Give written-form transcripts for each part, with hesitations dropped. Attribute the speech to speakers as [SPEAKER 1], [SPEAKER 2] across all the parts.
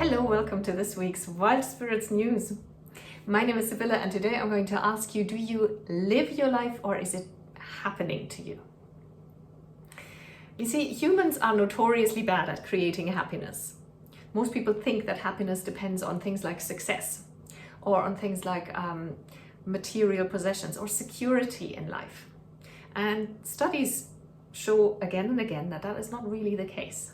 [SPEAKER 1] Hello, welcome to this week's Wild Spirits News. My name is Sibylla and today I'm going to ask you, do you live your life or is it happening to you? You see, humans are notoriously bad at creating happiness. Most people think that happiness depends on things like success or on things like material possessions or security in life. And studies show again and again that that is not really the case.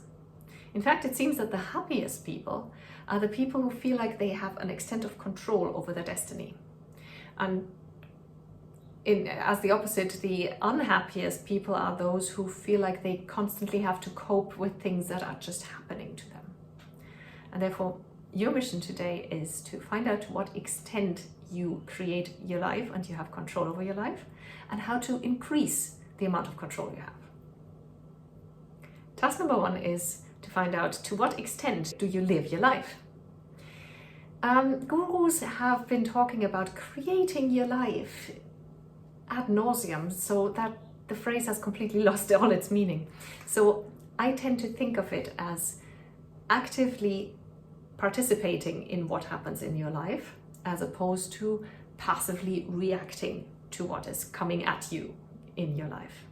[SPEAKER 1] In fact, it seems that the happiest people are the people who feel like they have an extent of control over their destiny. And as the opposite, the unhappiest people are those who feel like they constantly have to cope with things that are just happening to them. And therefore, your mission today is to find out to what extent you create your life and you have control over your life, and how to increase the amount of control you have. Task number 1 is to find out to what extent do you live your life. Gurus have been talking about creating your life ad nauseum, so that the phrase has completely lost all its meaning. So I tend to think of it as actively participating in what happens in your life, as opposed to passively reacting to what is coming at you in your life.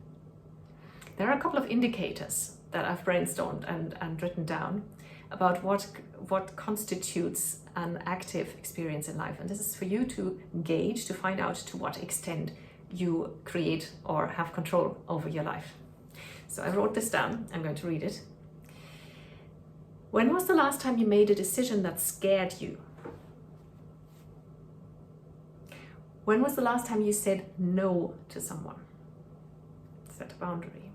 [SPEAKER 1] There are a couple of indicators that I've brainstormed and written down about what constitutes an active experience in life. And this is for you to gauge, to find out to what extent you create or have control over your life. So I wrote this down. I'm going to read it. When was the last time you made a decision that scared you? When was the last time you said no to someone? Set a boundary.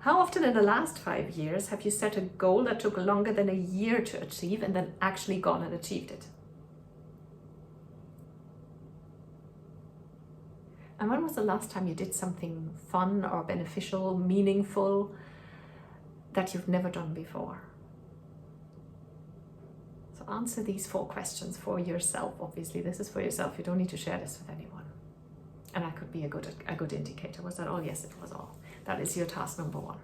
[SPEAKER 1] How often in the last 5 years have you set a goal that took longer than a year to achieve and then actually gone and achieved it? And when was the last time you did something fun or beneficial, meaningful, that you've never done before? So answer these 4 questions for yourself. Obviously, this is for yourself. You don't need to share this with anyone. And that could be a good indicator. Was that all? Yes, it was all. That is your task number 1.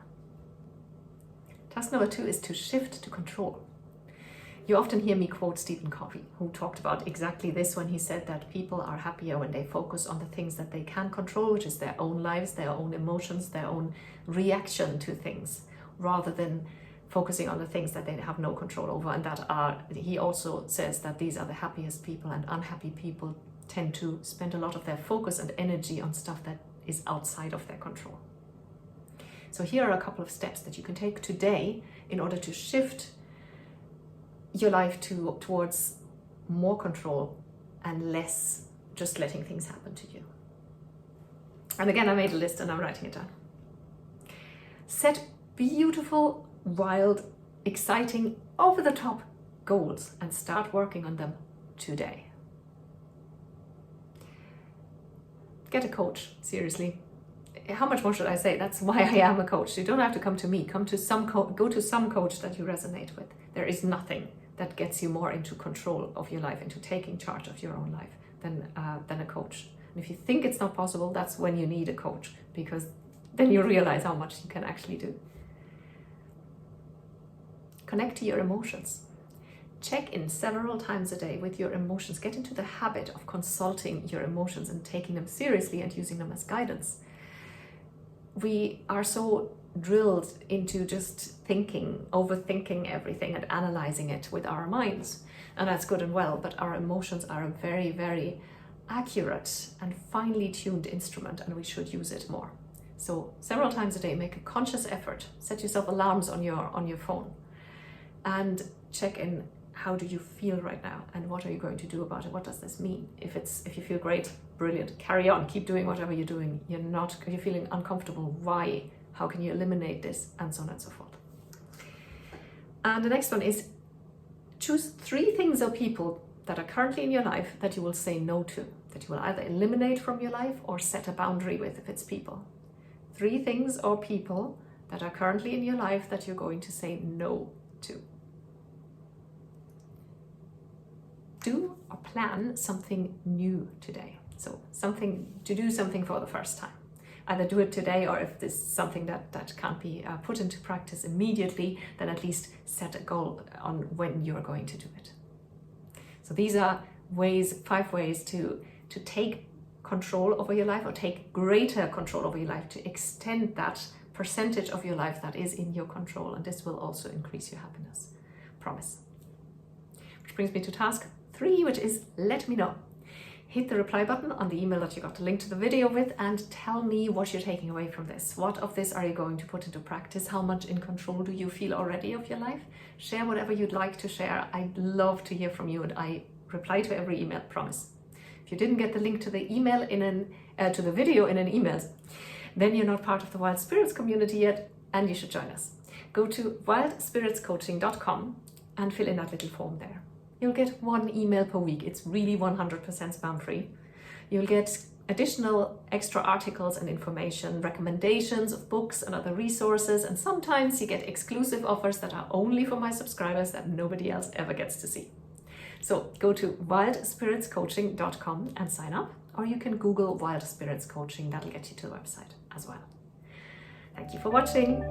[SPEAKER 1] Task number 2 is to shift to control. You often hear me quote Stephen Covey, who talked about exactly this when he said that people are happier when they focus on the things that they can control, which is their own lives, their own emotions, their own reaction to things, rather than focusing on the things that they have no control over. And he also says that these are the happiest people, and unhappy people tend to spend a lot of their focus and energy on stuff that is outside of their control. So here are a couple of steps that you can take today in order to shift your life towards more control and less just letting things happen to you. And again, I made a list and I'm writing it down. Set beautiful, wild, exciting, over-the-top goals and start working on them today. Get a coach, seriously. How much more should I say? That's why I am a coach. You don't have to come to me. Go to some coach that you resonate with. There is nothing that gets you more into control of your life, into taking charge of your own life than a coach. And if you think it's not possible, that's when you need a coach, because then you realize how much you can actually do. Connect to your emotions. Check in several times a day with your emotions. Get into the habit of consulting your emotions and taking them seriously and using them as guidance. We are so drilled into just overthinking everything and analyzing it with our minds. And that's good and well, but our emotions are a very, very accurate and finely tuned instrument, and we should use it more. So several times a day, make a conscious effort. Set yourself alarms on your phone and check in. How do you feel right now, and what are you going to do about it? What does this mean? If you feel great, brilliant, carry on, keep doing whatever you're doing. You're feeling uncomfortable, why? How can you eliminate this? And so on and so forth. And the next one is choose 3 things or people that are currently in your life that you will say no to, that you will either eliminate from your life or set a boundary with if it's people. 3 things or people that are currently in your life that you're going to say no to. Do or plan something new today. So do something for the first time. either do it today, or if this is something that can't be put into practice immediately, then at least set a goal on when you're going to do it. So these are 5 ways to take control over your life, or take greater control over your life, to extend that percentage of your life that is in your control, and this will also increase your happiness. Promise. Which brings me to task 3, which is let me know. Hit the reply button on the email that you got the link to the video with and tell me what you're taking away from this. What of this are you going to put into practice? How much in control do you feel already of your life? Share whatever you'd like to share. I'd love to hear from you, and I reply to every email, promise. If you didn't get the link to the email to the video in an email, then you're not part of the Wild Spirits community yet, and you should join us. Go to wildspiritscoaching.com and fill in that little form there. You'll get 1 email per week. It's really 100% spam free. You'll get additional extra articles and information, recommendations of books and other resources, and sometimes you get exclusive offers that are only for my subscribers that nobody else ever gets to see. So go to wildspiritscoaching.com and sign up, or you can Google Wild Spirits Coaching. That'll get you to the website as well. Thank you for watching.